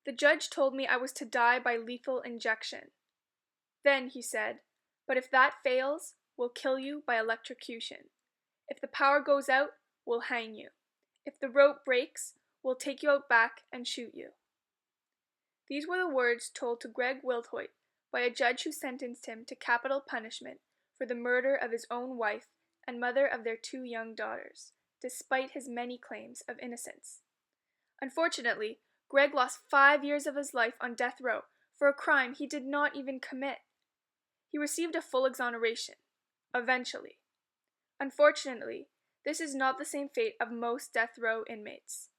The judge told me I was to die by lethal injection. Then he said, "But if that fails, we'll kill you by electrocution. If the power goes out, we'll hang you. If the rope breaks, we'll take you out back and shoot you." These were the words told to Greg Wilhoit by a judge who sentenced him to capital punishment for the murder of his own wife and mother of their 2 young daughters, despite his many claims of innocence. Unfortunately, Greg lost 5 years of his life on death row for a crime he did not even commit. He received a full exoneration, eventually. Unfortunately, this is not the same fate of most death row inmates.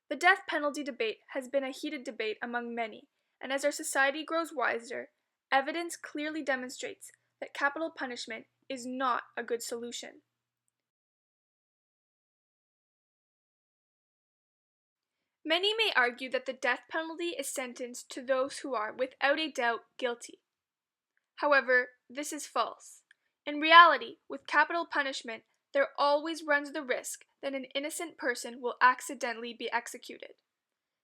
The death penalty debate has been a heated debate among many, and as our society grows wiser, evidence clearly demonstrates that capital punishment is not a good solution. Many may argue that the death penalty is sentenced to those who are, without a doubt, guilty. However, this is false. In reality, with capital punishment, there always runs the risk that an innocent person will accidentally be executed.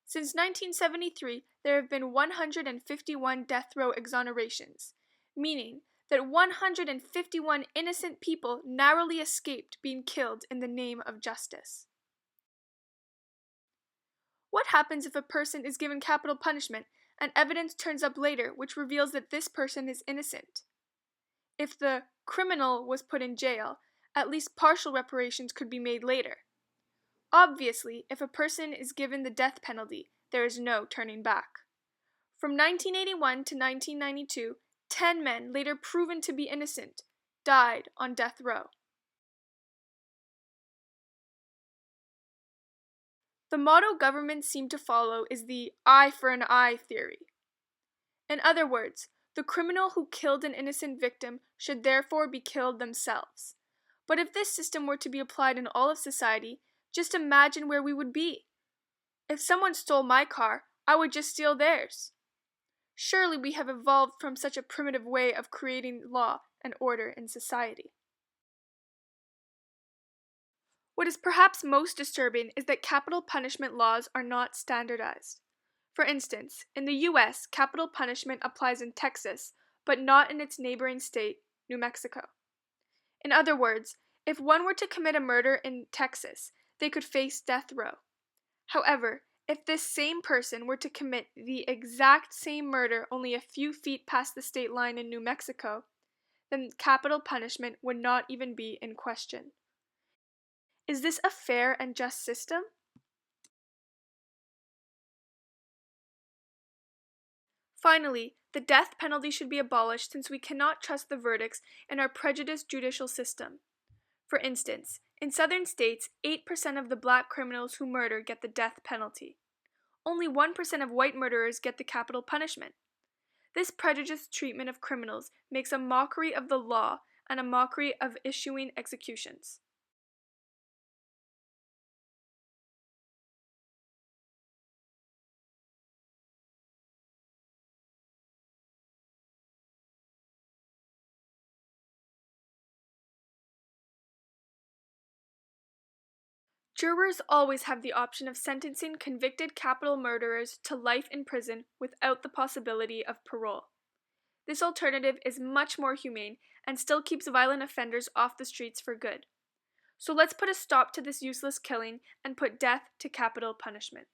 Since 1973, there have been 151 death row exonerations, meaning that 151 innocent people narrowly escaped being killed in the name of justice. What happens if a person is given capital punishment and evidence turns up later which reveals that this person is innocent? If the criminal was put in jail, at least partial reparations could be made later. Obviously, if a person is given the death penalty, there is no turning back. From 1981 to 1992, 10 men, later proven to be innocent, died on death row. The motto governments seem to follow is the eye for an eye theory. In other words, the criminal who killed an innocent victim should therefore be killed themselves. But if this system were to be applied in all of society, just imagine where we would be. If someone stole my car, I would just steal theirs. Surely we have evolved from such a primitive way of creating law and order in society. What is perhaps most disturbing is that capital punishment laws are not standardized. For instance, in the US, capital punishment applies in Texas, but not in its neighboring state, New Mexico. In other words, if one were to commit a murder in Texas, they could face death row. However, if this same person were to commit the exact same murder only a few feet past the state line in New Mexico, then capital punishment would not even be in question. Is this a fair and just system? Finally, the death penalty should be abolished since we cannot trust the verdicts in our prejudiced judicial system. For instance, in southern states, 8% of the black criminals who murder get the death penalty. Only 1% of white murderers get the capital punishment. This prejudiced treatment of criminals makes a mockery of the law and a mockery of issuing executions. Jurors always have the option of sentencing convicted capital murderers to life in prison without the possibility of parole. This alternative is much more humane and still keeps violent offenders off the streets for good. So let's put a stop to this useless killing and put death to capital punishment.